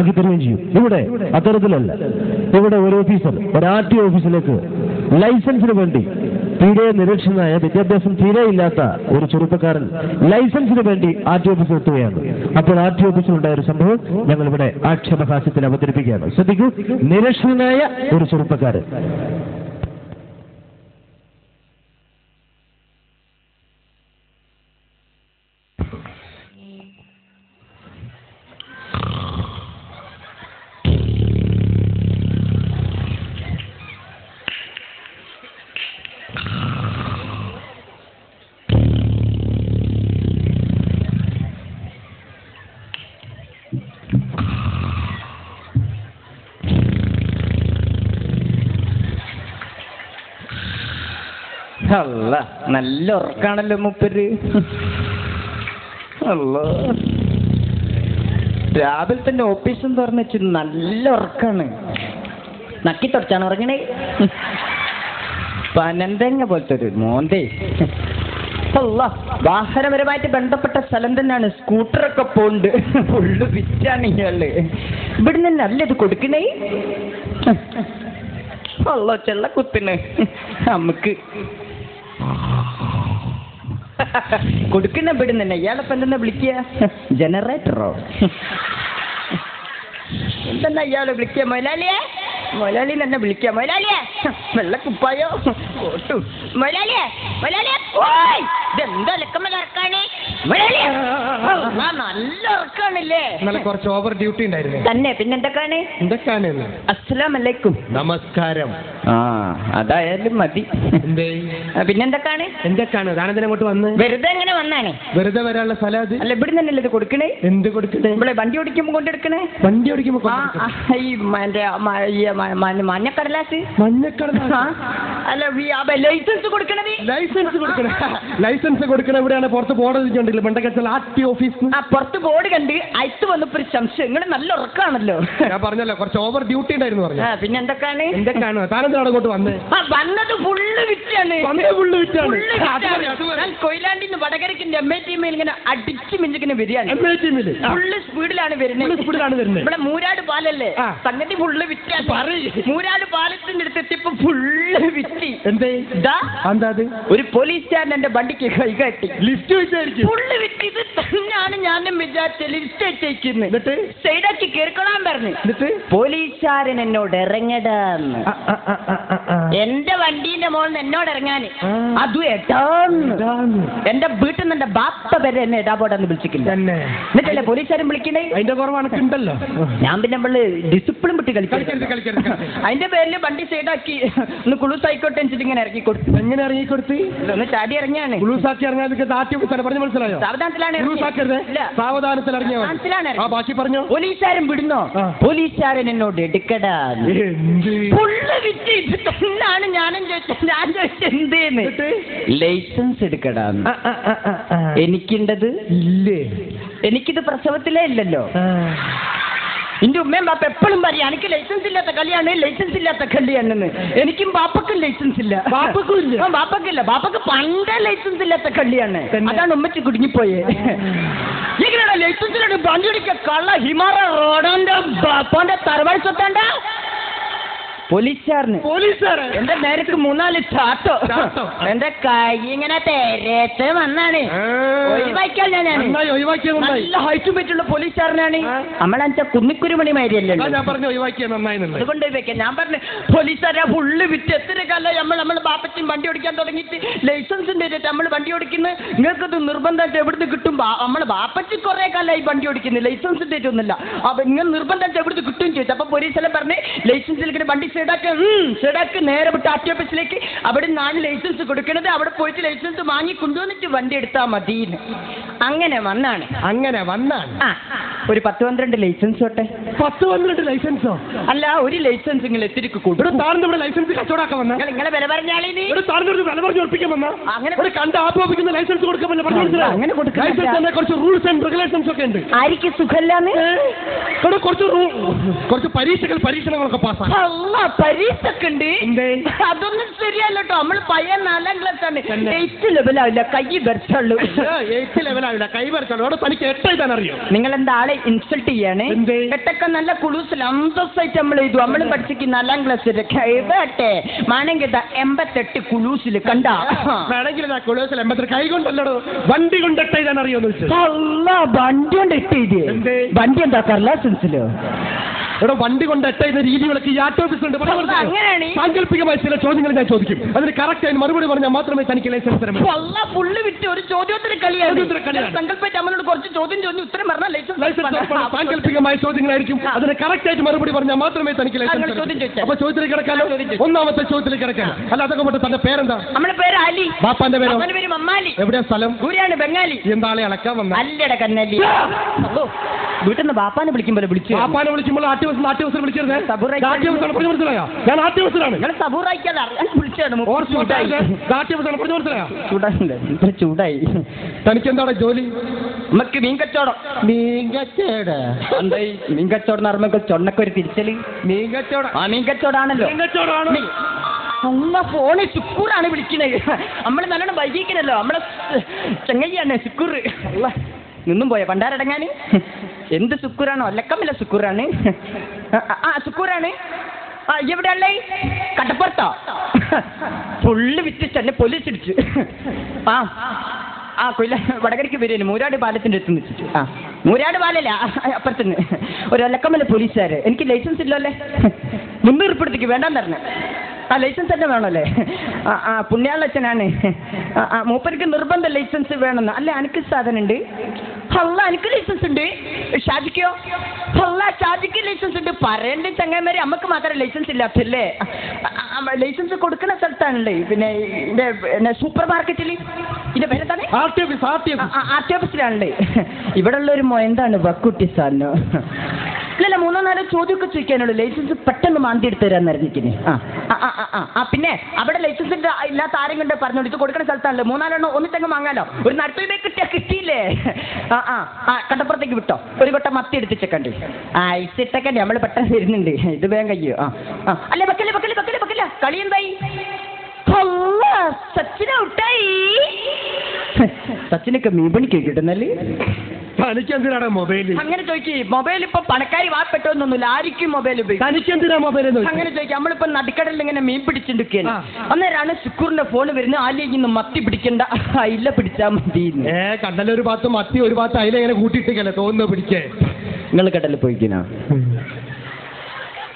ആക്കി തരുകയും ചെയ്യും. ഇവിടെ അത്തരത്തിലല്ല. ഇവിടെ ഒരു ഓഫീസർ ഒരു RTO ഓഫീസിലേക്ക് ലൈസൻസിന് വേണ്ടി തീരെ നിരക്ഷനായ വിദ്യാഭ്യാസം തീരെ ഇല്ലാത്ത ഒരു ചെറുപ്പക്കാരൻ ലൈസൻസിന് വേണ്ടി RTO ഓഫീസിൽ എത്തുകയാണ്. അപ്പോൾ RTO ഓഫീസിലുണ്ടായ ഒരു സംഭവം ഞങ്ങൾ ഇവിടെ ആക്ഷേപഹാസ്യത്തിൽ അവതരിപ്പിക്കുകയാണ്. ശ്രദ്ധിക്കൂ, നിരക്ഷനായ ഒരു ചെറുപ്പക്കാരൻ. അല്ല, നല്ല ഉറക്കാണല്ലോ മൂപ്പര്. അല്ല, രാവിലെ തന്നെ ഓഫീസും തുറന്നു വെച്ച് നല്ല ഉറക്കാണ്. നക്കി തുടച്ചാണ് ഉറങ്ങണേ. പനന്തങ്ങ പോലത്തെ ഒരു മോന്തേ. അല്ല, വാഹനപരമായിട്ട് ബന്ധപ്പെട്ട സ്ഥലം തന്നെയാണ്. സ്കൂട്ടറൊക്കെ പോണ്ട്. ഫുള്ള് വിറ്റാണ് ഇയാള്. ഇവിടുന്ന് തന്നെ അല്ല ഇത് കൊടുക്കണേ. അല്ല, ചെള്ളക്കുത്തിന് നമുക്ക് കൊടുക്കുന്ന ഇവിടുന്ന്. ഇയാളിപ്പോ എന്തെന്നാ വിളിക്കുക? ജനറേറ്ററോ എന്തെന്നാ ഇയാള് വിളിക്കുക? മൊലാലിയെ, മൊലാലി തന്നെ വിളിക്കുക. മൊലാലിയെ, വെള്ളക്കുപ്പായോ കോട്ടു. മൊലാലിയെ, മൊലാലിയെ, ഇതെന്താ ലക്കമ്മലറക്കാണ്? നല്ല ഉറക്കാണല്ലേ? കുറച്ച് ഓവർ ഡ്യൂട്ടി ഉണ്ടായിരുന്നു തന്നെ. പിന്നെന്തൊക്കെയാണ്? എന്തൊക്കെയാണ്? അസ്സലാമലൈക്കും. നമസ്കാരം. ആ, അതായാലും മതി. പിന്നെന്തൊക്കെയാണ്? എന്തൊക്കെയാണ് താനെന്തിനെ അങ്ങോട്ട് വന്ന്? വെറുതെ എങ്ങനെ വന്നാണ്? വെറുതെ വരാനുള്ള സ്ഥലം അത് അല്ല, ഇവിടെ തന്നെയല്ലേ ഇത് കൊടുക്കണേ? എന്ത് കൊടുക്കണേ? ഇവിടെ വണ്ടി ഓടിക്കുമ്പോ കൊണ്ടെടുക്കണേ. വണ്ടി ഓടിക്കുമ്പോ മഞ്ഞക്കടലാസ്. മഞ്ഞക്കടലാസ് അല്ല, ലൈസൻസ് കൊടുക്കണത്. ലൈസൻസ് കൊടുക്കണേ. ലൈസൻസ് കൊടുക്കണ എവിടെയാണ്? പുറത്ത് ബോർഡ് വെച്ചിട്ടുണ്ടല്ലോ, ബണ്ടക്കച്ചൽ RTO ഓഫീസ്. ആ, പുറത്ത് ബോർഡ് കണ്ട് അയത്ത് വന്നപ്പോ ഒരു സംശയം. നിങ്ങൾ നല്ല ഉറക്കാണല്ലോ. ഞാൻ പറഞ്ഞല്ലോ കുറച്ച് ഓവർ ഡ്യൂട്ടി ഉണ്ടായിരുന്നു പറഞ്ഞു. പിന്നെ എന്തൊക്കെയാണ്? എന്തൊക്കെയാണ് താനെന്താണ് അങ്ങോട്ട് വന്ന്? വന്നത് ഫുള്ള് വിറ്റാണ്. ഫുള്ള് വിറ്റാണ്. കൊയിലാണ്ടിന്ന് വടകരക്കിന്റെ MIT ഇങ്ങനെ അടിച്ച് മിഞ്ചിങ്ങനെ വരികയാണ്. ഫുള്ള് സ്പീഡിലാണ് വരുന്നത്. ഇവിടെ മൂരാട് പാലല്ലേ, സംഗതി ഫുള്ള് വിറ്റാണ്. മൂരാട് പാലത്തിന്റെ അടുത്ത് എത്തിയപ്പോ ഫുള്ള് വിറ്റി. ഒരു പോലീസുകാരൻ എന്റെ വണ്ടിക്ക് കൈകാട്ടി ലിഫ്റ്റ് വെച്ചായിരിക്കും. ഫുള്ള് വിറ്റ്. ഇത് തന്നെയാണ് ഞാനും വിചാരിച്ച ലിഫ്റ്റ് വെച്ചേക്കുന്നത്. എന്നിട്ട് സൈഡാക്കി കേൾക്കണം പറഞ്ഞു. എന്നിട്ട് പോലീസുകാരൻ എന്നോട് ഇറങ്ങടാന്ന്. എന്റെ വണ്ടീന്റെ മോളിൽ എന്നോട് ഇറങ്ങാന്. അതും എടാന്ന്. എന്റെ വീട്ടിൽ നിന്ന് എന്റെ ബാപ്പ വരെ എന്നെ എടാപോടാന്ന് വിളിച്ചിട്ടില്ല. എന്നിട്ടല്ലേ പോലീസുകാരൻ വിളിക്കണേ? അതിന്റെ കുറവാണല്ലോ. ഞാൻ പിന്നെ നമ്മള് ഡിസിപ്ലിൻ വിട്ട് കളിക്കരുത്. അതിന്റെ പേരില് വണ്ടി സൈഡാക്കി ഒന്ന് കുളൂസ് ആയിക്കോട്ടെ വെച്ചിട്ട് ഇങ്ങനെ ഇറക്കി കൊടുത്തു. എങ്ങനെ ഇറങ്ങി കൊടുത്ത്? ഒന്ന് ചാടി ഇറങ്ങിയാണ്. കുളൂസാക്കി ഇറങ്ങാൻ പറഞ്ഞു മനസ്സിലായോ? സാവധാനത്തിലാണ്. സാവധാനത്തിൽ ഇറങ്ങിയ ബാക്കി പറഞ്ഞു. പോലീസുകാരൻ വിടുന്നോ? പോലീസുകാരൻ എന്നോട് എടുക്കടാ. ഇത് തന്നെയാണ് ഞാനും ചോദിച്ചത്. ഞാൻ ചോദിച്ചത് എന്തേന്ന്? ലൈസൻസ് എടുക്കടാന്ന്. എനിക്കുണ്ടത് ഇല്ലേ? എനിക്കിത് പ്രസവത്തിലേ ഇല്ലല്ലോ. എന്റെ ഉമ്മയും ബാപ്പ എപ്പോഴും പറയാം എനിക്ക് ലൈസൻസ് ഇല്ലാത്ത കളിയാണ്, ലൈസൻസ് ഇല്ലാത്ത കളിയാണെന്ന്. എനിക്കും ബാപ്പക്കും ലൈസൻസ് ഇല്ല. ബാപ്പക്കും ഇല്ല. ബാപ്പക്കില്ല. ബാപ്പക്ക് പണ്ടേ ലൈസൻസ് ഇല്ലാത്ത കളിയാണ്. അതാണ് ഉമ്മച്ച് കുടുങ്ങിപ്പോയെ. ഇങ്ങനെയാണ് ലൈസൻസിലോട്ട് വണ്ടി ഓടിക്കുക. കള്ള ഹിമാറ റോഡന്റെ ബാപ്പാന്റെ തറവാട് സ്വത്താണ്ട പോലീസുകാരന്. എന്റെ നേരക്ക് 3-4 ചാട്ടോ. എന്റെ കൈ ഇങ്ങനെ തെരേത്ത് വന്നാണ്. ഒഴിവാക്കിയാൽ ഞാൻ നല്ല ഹൈറ്റും പറ്റുള്ള പോലീസുകാരനാണ്. നമ്മളെച്ചാ കുന്നിക്കുരുമണി മാരിയല്ലേ. അതുകൊണ്ട് വെക്കാം. ഞാൻ പറഞ്ഞു പോലീസുകാരാ ഫുള്ള് വിറ്റ്. എത്ര കാലം നമ്മൾ ബാപ്പച്ചും വണ്ടി ഓടിക്കാൻ തുടങ്ങിയിട്ട് ലൈസൻസിന്റെ നമ്മൾ വണ്ടി ഓടിക്കുന്നത്. നിങ്ങൾക്കത് നിർബന്ധമായിട്ട് എവിടുന്ന് കിട്ടും? നമ്മളെ ബാപ്പച്ച് കുറെ കാലമായി വണ്ടി ഓടിക്കുന്നത്. ലൈസൻസിന്റെ ഒന്നുമില്ല. അപ്പൊ ഇങ്ങനെ നിർബന്ധമായിട്ട് എവിടുന്ന് കിട്ടും ചോദിച്ചു. അപ്പൊ പോലീസെല്ലാം പറഞ്ഞ് ലൈസൻസിൽ ഇങ്ങനെ വണ്ടി സൈഡാക്ക് നേരെ വിട്ട് RTO ഓഫീസിലേക്ക്. അവിടെ നിന്നാണ് ലൈസൻസ് കൊടുക്കുന്നത്. അവിടെ പോയിട്ട് ലൈസൻസ് വാങ്ങി കൊണ്ടുവന്നിട്ട് വണ്ടി എടുത്താൽ മതി. അങ്ങനെ വന്നാണ്. ഒരു 10-12 ലൈസൻസ് തൊട്ടെ. 10-12 ലൈസൻസോ? അല്ല, ഒരു ലൈസൻസ് നിങ്ങൾ എത്തിരിക്ക് കൊടുക്കും. ലൈസൻസ് കച്ചവടമാക്കാൻ വന്ന നിങ്ങളെ വില പറഞ്ഞാളി. അങ്ങനെ കണ്ട് ആത്മാപിക്കുന്ന ലൈസൻസ് കൊടുക്കാൻ അങ്ങനെ കുറച്ച് റൂൾസ് ആൻഡ് റെഗുലേഷൻസ് ഒക്കെ ഉണ്ട്. ആർക്ക് സുഖമില്ലാന്ന്? കുറച്ച് പരീക്ഷകളൊക്കെ പാസ്സാണ്. പരീക്ഷ ഒക്കെ ഉണ്ട്. അതൊന്നും ശരിയല്ല കേട്ടോ. നമ്മൾ പയ്യ 4ാം ക്ലാസ് ആണ്. 8th ലെവലാവില്ല, കൈ വരച്ചുള്ളൂ. 8th ലെവലാവില്ല, കൈ വരച്ചുള്ളൂ. തനിക്ക് 8 എഴുതാൻ അറിയോ? നിങ്ങൾ എന്താ ആളെ ഇൻസൾട്ട് ചെയ്യാണ്? 8ഒക്കെ നല്ല കുളൂസിൽ അന്തസ്സായിട്ട് നമ്മൾ എഴുതും. നമ്മൾ പഠിച്ചിട്ട് 4ാം ക്ലാസ്സിൽ എഴുതട്ടെ മാണെങ്കിൽ 88 കുളൂസിൽ കണ്ടാ വേണമെങ്കിൽ കുളൂസിൽ 88 കൈ കൊണ്ടല്ലോ, വണ്ടി കൊണ്ട് 8 എഴുതാൻ അറിയോന്ന് വെച്ചു. വണ്ടി കൊണ്ട് 8 എഴുതിയേ? വണ്ടി എന്താക്കാറില്ല സെൻസിലോ? എടോ വണ്ടി കൊണ്ട് 8 എഴുതുന്ന രീതികളൊക്കെ ഈ ആർട്ട് ഓഫീസിലുണ്ട്. സാങ്കല്പികമായ ചില ചോദ്യങ്ങൾ ഞാൻ ചോദിക്കും, അതിന് കറക്റ്റ് ആയി മറുപടി പറഞ്ഞാൽ മാത്രമേ തനിക്ക് ലൈസൻസ് തരാൻ പറ്റൂ. ഫുള്ള് വിറ്റ് ഒരു ചോദ്യോത്തര കളിയാണ്. സങ്കല്പിച്ച് നമ്മളോട് കുറച്ച് ചോദ്യം ചോദിച്ചു ഉത്തരം പറഞ്ഞാൽ ലൈസൻസ്. സാങ്കല്പികമായ ചോദ്യങ്ങളായിരിക്കും, അതിന് കറക്റ്റ് ആയിട്ട് മറുപടി പറഞ്ഞാൽ മാത്രമേ തനിക്ക് ലൈസൻസ് തരൂ. അപ്പൊ ചോദ്യത്തിലേക്ക് കിടക്കാനോ? ഒന്നാമത്തെ ചോദ്യത്തിലേക്ക് കിടക്കാനോ? അല്ല അതൊക്കെ പോട്ടെ, തന്റെ പേരെന്താ? നമ്മുടെ പേര് അലി. ബാപ്പാന്റെ പേരോ? പേര് മമ്മാലി. എവിടെയാ സ്ഥലം? ദൂരെയാണ്, ബംഗാളി. എന്താളെ അളക്കാൻ വന്ന? അല്ലട കന്നല്ലി. വീട്ടിൽ നിന്ന് ബാപ്പാനെ വിളിക്കുമ്പോൾ വിളിച്ചു. ബാപ്പാനെ വിളിക്കുമ്പോൾ ആദ്യവസരം വിളിച്ചിരുന്നേ. ഞാൻ ആദ്യവസരാണ്. ചൂടായി. തനിക്ക് എന്താണ് ജോലി? നമുക്ക് മീൻ കച്ചവടം. എന്തായി മീൻ കച്ചവടം പറയുമ്പോ ചൊണ്ണൊക്കെ ഒരു തിരിച്ചല്. മീൻ കച്ചവടാണല്ലോ. അമ്മ ഫോണ് ശുക്കൂറാണ് വിളിക്കണത്. നമ്മള് നല്ലോണം വൈകിക്കണല്ലോ. നമ്മളെ ചെങ്ങയ്യാണ് ശുക്കൂർ. നിന്നും പോയ പണ്ടാരടങ്ങാന്. എന്ത് ശുക്കൂറാണോ? അല്ലക്കമില്ല ശുക്കൂറാണ്. ശുക്കൂറാണ്. എവിടെയല്ലേ? കട്ടപ്പുറത്തോ? ഫുള്ള് വിറ്റ് എന്നെ പോലീസ് ഇടിച്ചു. കൊല്ല വടകരയ്ക്ക് വരുന്നു. മൂരാട് പാലത്തിന്റെ അടുത്ത് വെച്ചിട്ട്. മൂരാട് പാലല്ല, അപ്പുറത്തുനിന്ന് ഒരു അലക്കമല്ല പോലീസുകാര്. എനിക്ക് ലൈസൻസ് ഇല്ലല്ലേ? 300 ഉറുപ്പിക വേണ്ടാന്ന് പറഞ്ഞു. ലൈസൻസ് തന്നെ വേണമല്ലേ? പുണ്യാളച്ചനാണ്. മൂപ്പർക്ക് നിർബന്ധം ലൈസൻസ് വേണമെന്ന്. അല്ല എനിക്ക് സാധനം ഉണ്ട്. അല്ല എനിക്ക് ലൈസൻസ് ഉണ്ട്. ഷാജിക്കോ? അല്ല ഷാജിക്ക് ലൈസൻസ് ഉണ്ട്. പറയണ്ടേ ചങ്ങന്മാരെ, നമുക്ക് മാത്രമേ ലൈസൻസ് ഇല്ലാത്തല്ലേ? ലൈസൻസ് കൊടുക്കുന്ന സ്ഥലത്താണല്ലേ? പിന്നെ സൂപ്പർ മാർക്കറ്റിൽ ഇതിന്റെ പേരെന്താണ്? ആർ ടി ഓഫീസിലാണല്ലേ? ഇവിടെ ഉള്ള ഒരു എന്താണ് വക്കുട്ടി സാറിനോ? ഇല്ലല്ല, 3-4 ചോദ്യമൊക്കെ ചോദിക്കാനുള്ളൂ. ലൈസൻസ് പെട്ടെന്ന് മാന്തി എടുത്ത് തരാൻ അറിഞ്ഞിരിക്കുന്നേ. പിന്നെ അവിടെ ലൈസൻസ് ഇല്ലാത്ത ആരും കണ്ട് പറഞ്ഞോളൂ. ഇത് കൊടുക്കുന്ന സ്ഥലത്താണല്ലോ. 3-4 ഒന്നിട്ടങ്ങ് വാങ്ങാലോ. ഒരു നടത്തുകയെ കിട്ടിയില്ലേ? കട്ടപ്പുറത്തേക്ക് വിട്ടോ. ഒരു കൊട്ടം മത്തി എടുത്തിച്ചേക്കണ്ട്. ഐസിട്ടൊക്കെ നമ്മൾ പെട്ടെന്ന് വരുന്നുണ്ട്. ഇത് വേഗം കഴിയോ? അല്ലേ വെക്കല്ല. കളി എന്തായി? സച്ചിൻ ഔട്ടായി. സച്ചിനൊക്കെ മീൻ പണിക്ക് കിട്ടുന്നല്ലേ? തനിക്കെന്തിനാണ് മൊബൈൽ? അങ്ങനെ ചോദിക്കും. മൊബൈൽ ഇപ്പൊ പണക്കാരി വാപ്പെട്ടൊന്നുമില്ല, ആയിരിക്കും മൊബൈൽ ഉപയോഗിക്കും. തനിക്കെന്തിനാ മൊബൈൽ? അങ്ങനെ ചോദിക്കും. നമ്മളിപ്പോ നടുക്കടലിൽ ഇങ്ങനെ മീൻ പിടിച്ചിരിക്കുകയാണ്. അന്നേരമാണ് ശുക്കൂറിന്റെ ഫോൺ വരുന്നത്. ആലിന്ന് മത്തി പിടിക്കണ്ട, അയില പിടിച്ചാ മതി. കടലൊരു ഭാഗത്ത് മത്തി, ഒരു ഭാഗത്ത് അയില ഇങ്ങനെ കൂട്ടിയിട്ടേക്കല്ലേ തോന്നുന്നു പിടിക്കേ. നിങ്ങൾ കടലിൽ പോയിക്കണോ?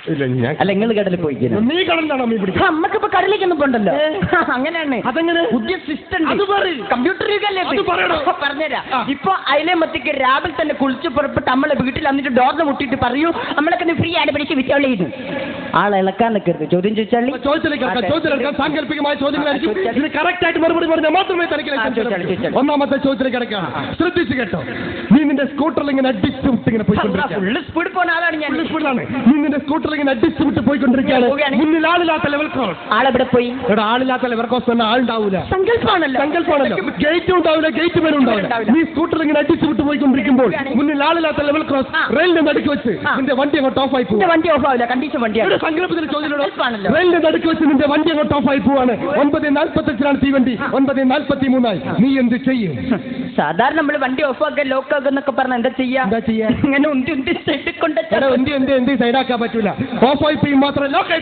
അല്ല നിങ്ങൾ കടലിൽ പോയിക്കണോ? നീ കടലിലാണോ മീൻ പിടിക്കുക? നമുക്കിപ്പോ കടലിലേക്കൊന്നും പോണ്ടല്ലോ. അങ്ങനെയാണ്. അതെങ്ങനെ? പുതിയ സിസ്റ്റം കമ്പ്യൂട്ടർ യുഗല്ലേ? പറഞ്ഞുതരാം. ഇപ്പൊ അയിലെ മത്തിക്ക് രാവിലെ തന്നെ കുളിച്ച് പുറപ്പെട്ട് നമ്മളെ വീട്ടിൽ വന്നിട്ട് ഡോറിന് മുട്ടിട്ട് പറയൂ നമ്മളൊക്കെ ഫ്രീ ആയിട്ട് പിടിച്ച് വിറ്റോളിയിരുന്നു. ആളിളക്കാൻ നിൽക്കരുത്. ചോദ്യം ചോദിച്ചാൽ സാങ്കല്പികമായ ചോദ്യങ്ങളായിരിക്കും. ഇത് കറക്റ്റ് ആയിട്ട് മറുപടി പറഞ്ഞാൽ മാത്രമേ തനിക്ക്. ഒന്നാമത്തെ ചോദ്യത്തിലേക്ക് കിടക്കാം. ശ്രദ്ധിച്ചു കേട്ടോ. നീ നിന്റെ സ്കൂട്ടറിൽ ഇങ്ങനെ അടിച്ചു വിട്ട് ഇങ്ങനെ പോയിക്കൊണ്ടിരിക്കുക. ഫുള്ള് സ്പീഡ് പോകുന്ന ആളാണ് ഞാൻ. സ്പീഡിലാണ്. നീ നിന്റെ സ്കൂട്ടറിൽ ഇങ്ങനെ അടിച്ചു വിട്ട് പോയിക്കൊണ്ടിരിക്കുകയാണ്. മുന്നിൽ ആളില്ലാത്ത ലെവൽ ക്രോസ്. ആളെവിടെ പോയി? ഇവിടെ ആളില്ലാത്ത ലെവൽ ക്രോസ് തന്നെ ആളുണ്ടാവൂല. സങ്കല്പമാണല്ലോ. ഗേറ്റും ഉണ്ടാവില്ല, ഗേറ്റ് പേരും ഉണ്ടാവില്ല. നീ സ്കൂട്ടറിൽ ഇങ്ങനെ അടിച്ചു വിട്ട് പോയിക്കൊണ്ടിരിക്കുമ്പോൾ മുന്നിൽ ആളില്ലാത്ത ലെവൽ ക്രോസ് റെയിലിന്റെ നടുക്ക് വെച്ച് നിന്റെ വണ്ടി അങ്ങോട്ട് ഓഫ് ആയി പോകും. വണ്ടി ഓഫ് ആവില്ല, കണ്ടീഷൻ വണ്ടിയാണ്. സങ്കല്പത്തിൽ ചോദ്യം. റെയിലിന്റെ നടുക്ക് വെച്ച് നിന്റെ വണ്ടി അങ്ങോട്ട് ഓഫ് ആയി പോവാണ്. 9:45 തീവണ്ടി, 9:43. നീ എന്ത് ചെയ്യും? സാധാരണ നമ്മള് വണ്ടി ഓഫ് ആക്കുക, ലോക്ക് ആക്കുക എന്നൊക്കെ പറഞ്ഞാൽ എന്താ ചെയ്യാ? ഇങ്ങനെ ഉന്തി സൈഡിൽ കൊണ്ട് എന്ത് സൈഡാക്കാൻ പറ്റൂല. ഓഫ് ആയി പോയി മാത്രം ലോക്കായി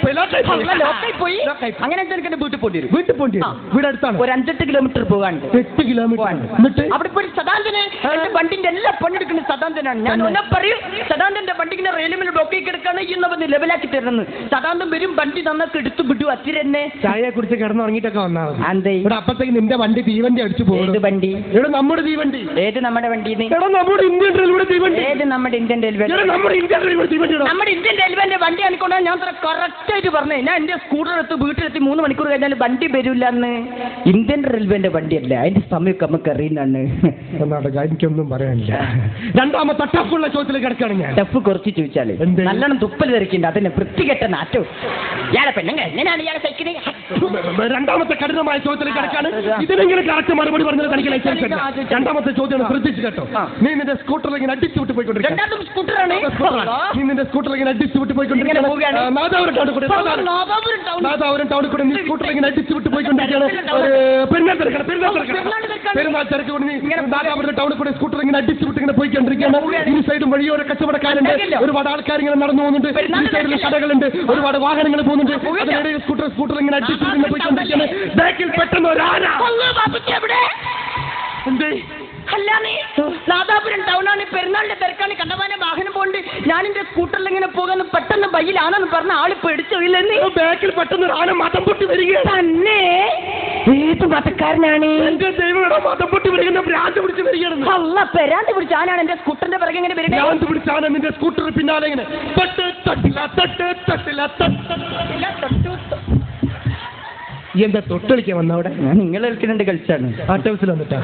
പോയി. അങ്ങനെ വീട്ടിൽ പോണ്ടി വരും. വീട് അടുത്താണ്. ഒരു 5-8 കിലോമീറ്റർ പോകാണ്ട്. 8 കിലോമീറ്റർ. എന്നിട്ട് അവിടെ പോയി സദാന്തന് എന്റെ വണ്ടിന്റെ എല്ലാ പണിയെടുക്കുന്നത് സദാന്തനാണ്. ഞാൻ ഒന്നെ പറയും, സദാന്തന്റെ വണ്ടി ഇങ്ങനെ റെയിലിൽ ബ്ലോക്ക് കിടക്കാണ് ഇന്ന് ലെവലാക്കി തരുന്നത്. സദാന്തം വരും, വണ്ടി നന്നൊക്കെ എടുത്തു വിടും. അത്തിരന്നെ ചായ കുടിച്ച് കിടന്നുറങ്ങിട്ടൊക്കെ വന്നാൽ ഇവിടെ അപ്പത്തേക്ക് നിന്റെ വണ്ടി തീവണ്ടി അടിച്ചു പോകും. വണ്ടി ഇവിടെ നമ്മുടെ തീവണ്ടി. ഏത് നമ്മുടെ വണ്ടി? നമ്മുടെ ഇന്ത്യൻ റെയിൽവേ തീവണ്ടി. ഏത് നമ്മുടെ ഇന്ത്യൻ റെയിൽവേ? നമ്മുടെ ഇന്ത്യൻ റെയിൽവേ തീവണ്ടി. നമ്മുടെ ഇന്ത്യൻ റെയിൽവേന്റെ വണ്ടി ആണിക്കൊണ്ടാണ് ഞാൻ കറക്റ്റ് ആയിട്ട് പറഞ്ഞേ. ഞാൻ എന്റെ സ്കൂട്ടർ എടുത്ത് വീട്ടിലെത്തി 3 മണിക്കൂർ കഴിഞ്ഞാൽ വണ്ടി വരില്ല എന്ന്. ഇന്ത്യൻ റെയിൽവേന്റെ വണ്ടിയല്ല, അതിന്റെ സമയമൊക്കെ നമുക്ക് അറിയുന്നതാണ്. എനിക്കൊന്നും പറയാനില്ല. രണ്ടാമത്തെ ടഫുള്ള ചോദ്യത്തിൽ കിടക്കാണ് ഞാൻ. ടഫ് കുറച്ച് ചോദിച്ചാല് നല്ലോണം തുപ്പൽ തെറിക്കണ്ട. അതിനെ വൃത്തികെട്ട നാറ്റവും ഇയാളെ പെണ്ണുങ്ങൾ എങ്ങനെയാണ് ഇയാളെ സഹിക്കുന്നത്? രണ്ടാമത്തെ കഠിനമായ ചോദ്യത്തിൽ കിടക്കാണ്. ഇതിനെങ്കിലും കറക്റ്റ് മറുപടി പറഞ്ഞത് തനിക്ക് ലൈസൻസ്. രണ്ടാമത്തെ ചോദ്യം ശ്രദ്ധിച്ചു കേട്ടോ. നീ നിന്റെ സ്കൂട്ടറിൽ ഇങ്ങനെ അടിച്ചു വിട്ട് പോയിക്കൊണ്ടിരിക്കുക. സ്കൂട്ടറാണ്. നീ നിന്റെ സ്കൂട്ടറിൽ ഇങ്ങനെ അടിച്ചു വിട്ട് പോയിക്കൊണ്ടിരിക്കുക. പോയിക്കൊണ്ടിരിക്കുകയാണ് നാദാപുരം ടൗണിൽ കൂടെ നീ സ്കൂട്ടർ ഇങ്ങനെ അടിച്ചു വിട്ട് പോയിക്കൊണ്ടിരിക്കുകയാണ്. പെരുന്നാൾ തിരക്ക് കൊണ്ട് നീ നാദാപുരം ടൗണിൽ കൂടെ സ്കൂട്ടർ ഇങ്ങനെ അടിച്ചു വിട്ട് ഇങ്ങനെ പോയിക്കൊണ്ടിരിക്കുകയാണ്. ഈ സൈഡും വഴിയോര കച്ചവടക്കാരുണ്ട്, ഒരുപാട് ആൾക്കാർ ഇങ്ങനെ നടന്നു പോകുന്നുണ്ട്, ഈ സൈഡിൽ കടകളുണ്ട്, ഒരുപാട് വാഹനങ്ങൾ പോകുന്നുണ്ട്. അതിനിടയിൽ സ്കൂട്ടർ ഇങ്ങനെ അടിച്ചു ഇങ്ങനെ പോയിക്കൊണ്ടിരിക്കുകയാണ്. ബാക്കിൽ പെട്ടെന്ന് ഒരു ആന. എന്തേ നാദാപുരം ടൗണാണ്, പെരുന്നാളിന്റെ തിരക്കാണ്, കണ്ടമാനം വാഹനം പോണ്ട്. ഞാൻ എന്റെ സ്കൂട്ടറിൽ ഇങ്ങനെ പോകുന്ന പെട്ടെന്ന് ബൈയിലാണെന്ന് പറഞ്ഞ ആള് പേടിച്ചില്ലെന്ന്. ബാക്കിൽ പെട്ടെന്ന് ആന മതം പൊട്ടി വരികയാണ്. തന്നെ ഏത് മതക്കാരനാണ്? എന്റെ ദൈവം മതം പൊട്ടി വരികയാണ്, ഭ്രാന്ത് പിടിച്ച് വരികയാണ്. അല്ല പെരാന്ത് പിടിച്ച ആനാണ് എന്റെ സ്കൂട്ടറിന്റെ പിറകെ ഇങ്ങനെ വരുന്നത്. ഭ്രാന്ത് പിടിച്ച ആന നിന്റെ സ്കൂട്ടർ പിന്നാലെ ഇങ്ങനെ എന്താ തൊട്ടളിക്കാൻ വന്ന അവിടെ? ഞാൻ നിങ്ങൾ കളിക്കുന്നുണ്ട് കളിച്ചാണ്. ആർട്ട് ഹൗസിൽ വന്നിട്ടാ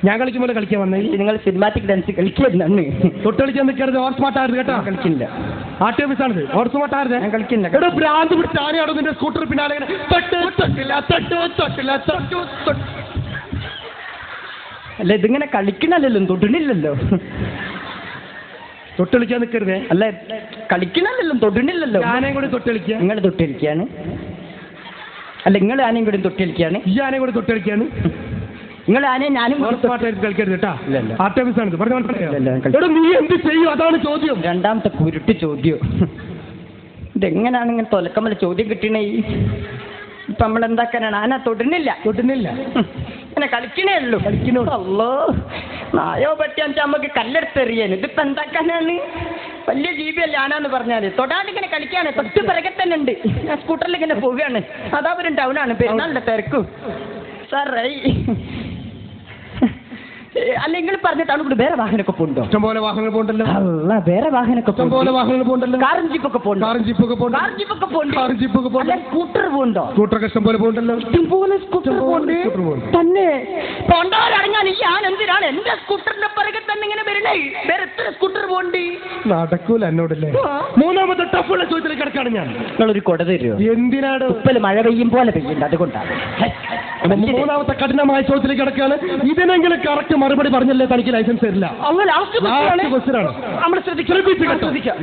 ഞാൻ കളിക്കുമ്പോൾ കളിക്കാൻ വന്നേ. നിങ്ങൾ സിനിമാറ്റിക് ഡാൻസ് കളിക്കുന്നു. തൊട്ടളിക്കാൻ നിൽക്കരുത്, ഓർ സ്മാർട്ടായിരുന്നു കേട്ടോ. കളിക്കില്ല, ആർട്ട് ഹൗസാണിത്, ഓർ സ്മാർട്ടായിരുന്നു. ഞാൻ കളിക്കില്ല. എടോ ഭ്രാന്ത് പിടിച്ച ആനയാണോ നിന്റെ സ്കൂട്ടർ പിന്നാലെ ഇങ്ങനെ അല്ല ഇതിങ്ങനെ കളിക്കണല്ലോ, തൊടണില്ലല്ലോ. തൊട്ടളിക്കാൻ നിൽക്കരുതേ. അല്ല കളിക്കണല്ലോ, തൊടണില്ലല്ലോ. ആനയും കൂടി തൊട്ടളിക്കുക. നിങ്ങൾ തൊട്ടടിക്കാണ്. അല്ല നിങ്ങൾ ആനയും കൂടി തൊട്ടടിക്കാണ്. ഈ ആനയും കൂടി തൊട്ടളിക്കാണ്. നിങ്ങൾ ആനയും ഞാനും കളിക്കരുത് കേട്ടാ. ആർട്ട് ഹൗസാണിത്. എടോ നീ എന്ത് ചെയ്യും അതാണ് ചോദ്യം. രണ്ടാമത്തെ കുരുട്ട് ചോദ്യം. ഇതെങ്ങനെയാണ് ഇങ്ങനെ തൊലക്കമ്മല ചോദ്യം കിട്ടണേ? ഇപ്പൊ നമ്മൾ എന്താക്കാനാണ്? ആന തൊടുന്നില്ല ഇങ്ങനെ കളിക്കണേ ഉള്ളൂ. അല്ലോ നായോ പറ്റിയാന്ന് നമുക്ക് കല്ലെടുത്തെറിയാൻ. ഇതിപ്പോ എന്താക്കാനാണ്? വലിയ ജീവിയല്ലേ ആനാന്ന് പറഞ്ഞാല്. തൊടാണ്ടിങ്ങനെ കളിക്കാണ്. തൊട്ട് പിറകെ തന്നെ ഉണ്ട്. ഞാൻ സ്കൂട്ടറിൽ ഇങ്ങനെ പോവുകയാണ്. നാദാപുരം ടൗണാണ്, പെരുന്നാളിന്റെ തിരക്കും. സാറേ അല്ല നിങ്ങൾ പറഞ്ഞ ടൗണിൽ കൂടെ വേറെ വാഹനമൊക്കെ പോകണ്ടോ? ഇഷ്ടംപോലെ വാഹനങ്ങൾ പോകണ്ടല്ലോ. അല്ല വേറെ വാഹനമൊക്കെ ഇഷ്ടംപോലെ വാഹനങ്ങൾ പോകണ്ടല്ലോ. കാറും ജീപ്പൊക്കെ പോകണ്ടോ? സ്കൂട്ടർ പോകണ്ടോ? സ്കൂട്ടറൊക്കെ ഇഷ്ടംപോലെ പോകണ്ടല്ലോ. ഇഷ്ടംപോലെ സ്കൂട്ടർ പോകണ്ടേ തന്നെ. പോണ്ടവരടങ്ങാൻ ഈ ഞാൻ എന്തിനാണ് എന്റെ സ്കൂട്ടറിന്റെ പിറകെ തന്നെ ഇങ്ങനെ വരണേ? വേറെ എത്ര സ്കൂട്ടർ പോകണ്ടേ? നടക്കൂല എന്നോടല്ലേ. മൂന്നാമത്തെ ടഫുള്ള ചോദ്യത്തിൽ കിടക്കാണ് ഞാൻ. നിങ്ങളൊരു കൊട തരുമോ? എന്തിനാണ്? ഉപ്പല് മഴ പെയ്യും പോലെ പെയ്യുണ്ട്, അതുകൊണ്ടാണ്. മൂന്നാമത്തെ കഠിനമായ ചോദ്യത്തിൽ കിടക്കാണ്. ഇതിനെങ്കിലും കറക്റ്റ് മറുപടി പറഞ്ഞല്ലേ തനിക്ക് ലൈസൻസ് തരില്ല.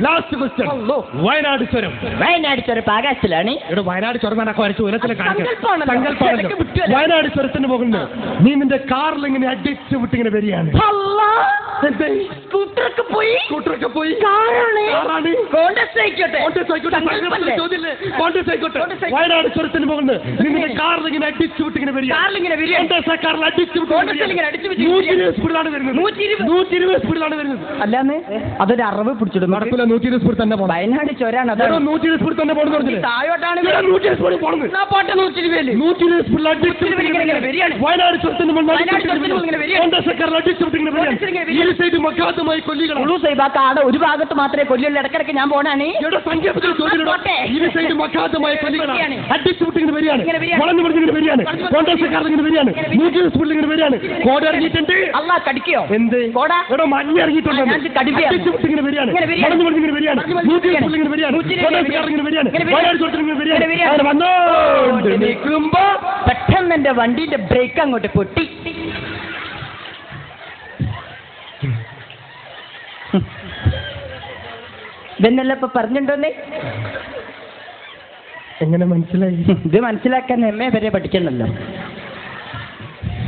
Last question. വയനാട് ചുരം. വയനാട് ചുരം ആകാശത്തിലാണ്. ഇവിടെ വയനാട് ചുരം വരച്ച് ഉയരത്തിൽ സങ്കല്പമാണല്ലോ. വയനാട് ചുരത്തിന് പോകുന്നു. നീ നിന്റെ കാറിൽ ഇങ്ങനെ അടിച്ചു വിട്ടിങ്ങനെ വരികയാണ്. സ്കൂട്ടറൊക്കെ പോയി വയനാട് ചുരത്തിന് പോകുന്നു. നീ നിന്റെ കാറിൽ ഇങ്ങനെ അടിച്ചു വിട്ടിങ്ങനെ വരിക. അല്ലാന്ന് അതൊരു അറിവ് പിടിച്ചിടും. നടക്കില്ല. 120 സ്പീഡ് തന്നെ പോകണം. വയനാട് ചുരാണ്. 120 സ്പീഡ് തന്നെ പോകണം. താഴോട്ടാണ് വയനാട് ചുരത്തിന് ആടെ ഒരു ഭാഗത്ത് മാത്രമേ കൊല്ലുള്ളൂ. ഇടക്കിടക്ക് ഞാൻ പോണാണ്. അല്ല കടിക്കോ? എന്ത് കോട മഞ്ഞ ഇറങ്ങിയിട്ടുണ്ട്. പെട്ടെന്ന് എന്റെ വണ്ടിന്റെ ബ്രേക്ക് അങ്ങോട്ട് പൊട്ടി. ഇതെന്നല്ല ഇപ്പൊ പറഞ്ഞിട്ടുണ്ടോന്നേ? എങ്ങനെ മനസ്സിലായി? ഇത് മനസ്സിലാക്കാൻ എമ്മേ വരെ പഠിക്കണല്ലോ.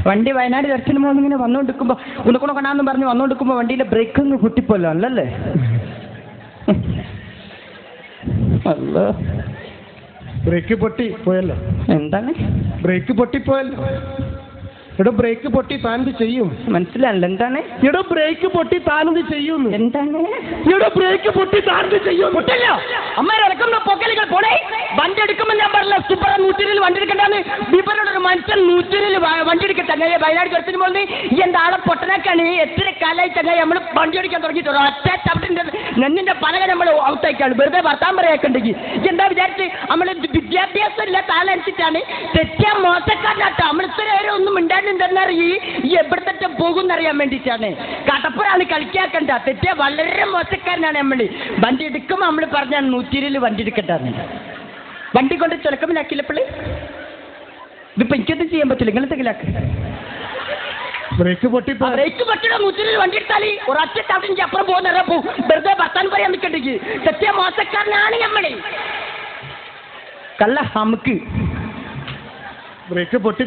വണ്ടി വയനാട് ദർശനം പോകുന്ന ഇങ്ങനെ വന്നുകൊണ്ടിരിക്കുമ്പോ ഉണക്കുണക്കണാന്ന് പറഞ്ഞ് വന്നുകൊണ്ടിരിക്കുമ്പോ വണ്ടിയിലെ ബ്രേക്ക് ഒന്ന് പൊട്ടിപ്പോല്ലോ. അല്ലല്ലേ? അല്ലോ ബ്രേക്ക് പൊട്ടി പോയല്ലോ. എന്താണ് ബ്രേക്ക് പൊട്ടിപ്പോയല്ലോ? എടോ ബ്രേക്ക് പൊട്ടി താനെന്ത് ചെയ്യും? മനസ്സിലാണല്ലോ. എന്താണ്? എടോ ബ്രേക്ക് പൊട്ടി താനെന്ത് ചെയ്യും? എന്താണ്? എടോ ബ്രേക്ക് പൊട്ടി താനെന്ത് ചെയ്യും? പൊട്ടല്ലോ അമ്മ പൊക്കലുകൾ പോണേ. വണ്ടി എടുക്കുമ്പോൾ ഞാൻ പറഞ്ഞ സൂപ്പർ 120 വണ്ടി എടുക്കണ്ടാന്ന്. ബീബറിനോടൊരു മനുഷ്യൻ 120 വണ്ടി എടുക്കട്ടെ. ചങ്ങായി വയനാട് ചുരത്തിന് പോകുന്നത് ഈ എന്താളെ പൊട്ടനാക്കാണ്. എത്ര കാലമായി ചങ്ങായി നമ്മൾ വണ്ടി ഓടിക്കാൻ തുടങ്ങിയിട്ടുള്ളൂ. ഒറ്റ ചവിട്ടിന്റെ നെന്നിന്റെ പലക നമ്മൾ ഔട്ടായിക്കാണ്. വെറുതെ വർത്താൻ പറയാക്കുണ്ടെങ്കിൽ എന്താ വിചാരിച്ച് നമ്മൾ വിദ്യാഭ്യാസം ഇല്ല താലനുസരിച്ചാണ്. തെറ്റാ മോശക്കാരനാട്ടോ. നമ്മൾ ഇത്ര നേരം ഒന്നും ഉണ്ടായിരുന്നെന്നറിയി ഈ എവിടെ തെറ്റ പോകുന്നറിയാൻ വേണ്ടിയിട്ടാണ്. കടപ്പുറാണ് കളിക്കാക്കണ്ട. തെറ്റാ വളരെ മോശക്കാരനാണ് നമ്മൾ. വണ്ടി എടുക്കുമ്പോൾ നമ്മൾ പറഞ്ഞാൽ 120 വണ്ടി എടുക്കട്ടാണ്. വണ്ടി കൊണ്ട് ചുലക്കമില്ലാക്കില്ലപ്പോഴേ ഇതിപ്പോ എനിക്കൊന്നും ചെയ്യാൻ പറ്റില്ല. നിങ്ങൾ എന്തെങ്കിലാക്ക് ബ്രേക്ക് പൊട്ടി ബ്രേക്ക് പൊട്ടിയുടെ 120 വണ്ടി എടുത്താൽ ഒരൊറ്റ ചവിട്ടിന് അപ്പുറം പോകുന്ന വെറുതെ ഭർത്താൻ പറയാൻ നിൽക്കണ്ടെങ്കിൽ സത്യ മോശക്കാരനാണ് നമ്മളെ കള്ള നമുക്ക് ബ്രേക്ക് പൊട്ടി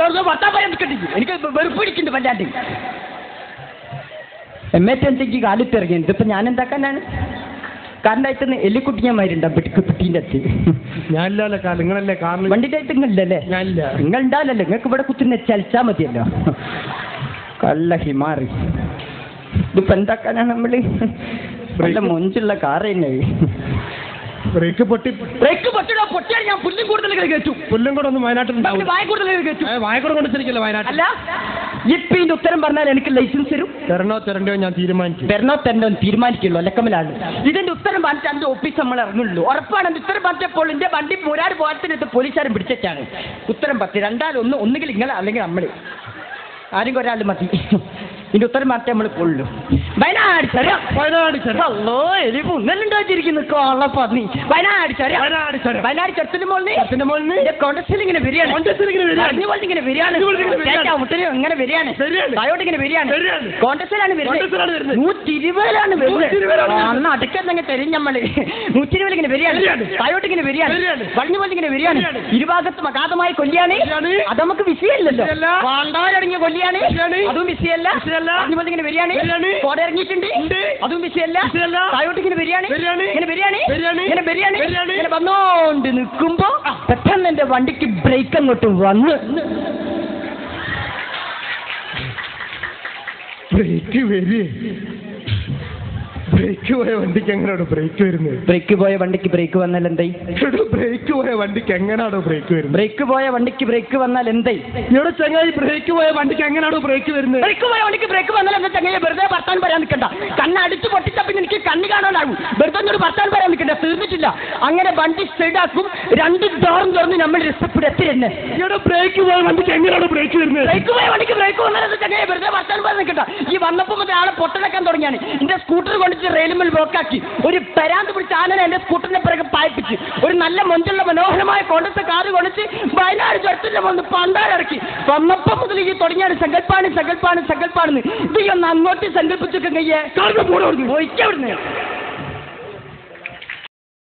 വെറുതെ ഭർത്താൻ പറയാൻ നിൽക്കണ്ടെങ്കിൽ എനിക്ക് വെറുപ്പ് പിടിക്കുന്നുണ്ട് വല്ലാണ്ട് എമ്മേറ്റെനിക്ക് കാലിട്ടിറങ്ങി ഇതിപ്പോ ഞാൻ എന്താക്കാനാണ് കാറിൻ്റെ എല്ലിക്കുട്ടിയന്മാരുണ്ടാ കുട്ടീൻ്റെ അടുത്ത് ഞാനില്ലല്ലോ കാർ നിങ്ങളല്ലേ കാറിൽ വണ്ടിൻ്റെ അടുത്ത് നിങ്ങളില്ലല്ലേ ഞാനില്ല നിങ്ങൾ ഉണ്ടാവില്ലല്ലോ നിങ്ങൾക്ക് ഇവിടെ കുത്തുന്ന ചലിച്ചാൽ മതിയല്ലോ കള്ള ഹിമാറി ഇതിപ്പോ എന്താക്കാനാണ് നമ്മള് നല്ല മൊഞ്ചുള്ള കാറ് തന്നെ ബ്രേക്ക് പൊട്ടിയാൽ ഞാൻ പുല്ലും കൂടുതൽ കേട്ടു പുല്ലും കൂടെ ഒന്നും വയനാട്ടിൽ വായ കൂടുതൽ കേട്ടു വായക്കൂടെ കൊണ്ടിരിക്കില്ല വയനാട്ടിൽ അല്ല ഇപ്പൊ ഇതിന്റെ ഉത്തരം പറഞ്ഞാൽ എനിക്ക് ലൈസൻസ് തരും തരണോ ഞാൻ തീരുമാനിക്കും തരണോ തീരുമാനിക്കുള്ളൂ അലക്കമലാണ് ഇതിന്റെ ഉത്തരം പറഞ്ഞിട്ട് എന്റെ ഓഫീസ് നമ്മൾ ഇറങ്ങുള്ളൂ ഉറപ്പാണ് എന്റെ ഉത്തരം പറഞ്ഞപ്പോൾ എന്റെ വണ്ടി മുരാട് പോകാത്തിനടുത്ത് പോലീസുകാരും പിടിച്ചാണ് ഉത്തരം പറ്റി രണ്ടാലും ഒന്നുകിൽ നിങ്ങൾ അല്ലെങ്കിൽ നമ്മള് ആരെങ്കിലും ഒരാൾ മതി ഇതിന്റെ ഉത്തരം മാത്രമേ നമ്മൾ കൊള്ളൂ വയനാട് ചുരത്തിരിക്കുന്നു വയനാട് ചുരത്തിന്റെ മുകളിൽ കോൺഗ്രസിൽ ഇങ്ങനെ വരികയാണ് ഇങ്ങനെ വരികയാണ് തായോട്ട് ഇങ്ങനെ വരികയാണ് കോൺഗ്രസിലാണ് വരുന്നത് 120-ലാണ് വരുന്നത് അന്ന് അടക്കെന്നങ്ങ് തരും നമ്മള് 120 ഇങ്ങനെ വരികയാണ് തായോട്ട് ഇങ്ങനെ വരികയാണ് വളഞ്ഞു പോലെ ഇങ്ങനെ വരികയാണ് ഇരുഭാഗത്തും അഗാധമായി കൊല്ലിയാണ് അത് നമുക്ക് വിഷയമില്ലല്ലോ വാണ്ടാലടങ്ങിയ കൊല്ലിയാണ് അതും വിഷയമല്ല ഇങ്ങനെ വരികയാണ് കോട ഇറങ്ങിയിട്ടുണ്ട് അതും വിഷയമല്ല തായോട്ട് ഇങ്ങനെ വരികയാണ് ഇങ്ങനെ വന്നോണ്ട് നിൽക്കുമ്പോ പെട്ടെന്ന് എന്റെ വണ്ടിക്ക് ബ്രേക്ക് അങ്ങോട്ട് വന്ന് ബ്രേക്ക് പോയ വണ്ടിക്ക് എങ്ങനെയാണോ ബ്രേക്ക് വരുന്നത് ബ്രേക്ക് പോയ വണ്ടിക്ക് ബ്രേക്ക് വന്നാൽ എന്തായി ബ്രേക്ക് പോയ വണ്ടിക്ക് എങ്ങനെയാണോ ബ്രേക്ക് വരുന്നത് ബ്രേക്ക് പോയ വണ്ടിക്ക് ബ്രേക്ക് വന്നാൽ എന്തായി ഇവിടെ ചങ്ങായി ബ്രേക്ക് പോയ വണ്ടിക്ക് എങ്ങനെയാണോ ബ്രേക്ക് വരുന്നത് ബ്രേക്ക് പോയ വണ്ടിക്ക് ബ്രേക്ക് വന്നാൽ എന്താ ചങ്ങായി വെറുതെ ഭർത്താൻ പറയാൻ നിൽക്കണ്ട കണ്ണ് അടിച്ച് പൊട്ടിച്ച പിന്നെ എനിക്ക് കണ്ണ് കാണാനാകും വെറുതെ ഒരു ഭർത്താൻ പറയാൻ നിൽക്കണ്ട തീർന്നിട്ടില്ല അങ്ങനെ വണ്ടി സ്പീഡാക്കും 2 ഡോറും തുറന്ന് നമ്മൾ രക്ഷപ്പെടുത്തി തന്നെ ഇവിടെ ബ്രേക്ക് പോയ വണ്ടിക്ക് എങ്ങനെയാണോ ബ്രേക്ക് വരുന്നത് ബ്രേക്ക് പോയ വണ്ടിക്ക് ബ്രേക്ക് വന്നാൽ എന്താ ചങ്ങായി വെറുതെ ഭർത്താൻ പറയാൻ നിൽക്കണ്ട ഈ വന്നപ്പോൾ മുതൽ ആളെ പൊട്ടടക്കാൻ തുടങ്ങിയാണ് എന്റെ സ്കൂട്ടർ കൊണ്ടിട്ട് റെയിലുമിൽ ബ്ലോക്കാക്കി ഒരു പരാന്ത് പിടിച്ച ആനനെ എന്റെ സ്കൂട്ടറിന്റെ പിറകെ പായിപ്പിച്ച് ഒരു നല്ല മൊഞ്ചുള്ള മനോഹരമായ കോണ്ടത്തെ കാറ് കൊണ്ടിട്ട് വയനാട് ചുരത്തിന്റെ വന്ന് പണ്ടാലിറക്കി വന്നപ്പം മുതൽ ഈ തുടങ്ങിയാണ് സങ്കല്പാണെന്ന് ഇത് ഒന്ന് അങ്ങോട്ട് സങ്കല്പിച്ചൊക്കെ കയ്യെ പോയിക്കവിടുന്ന്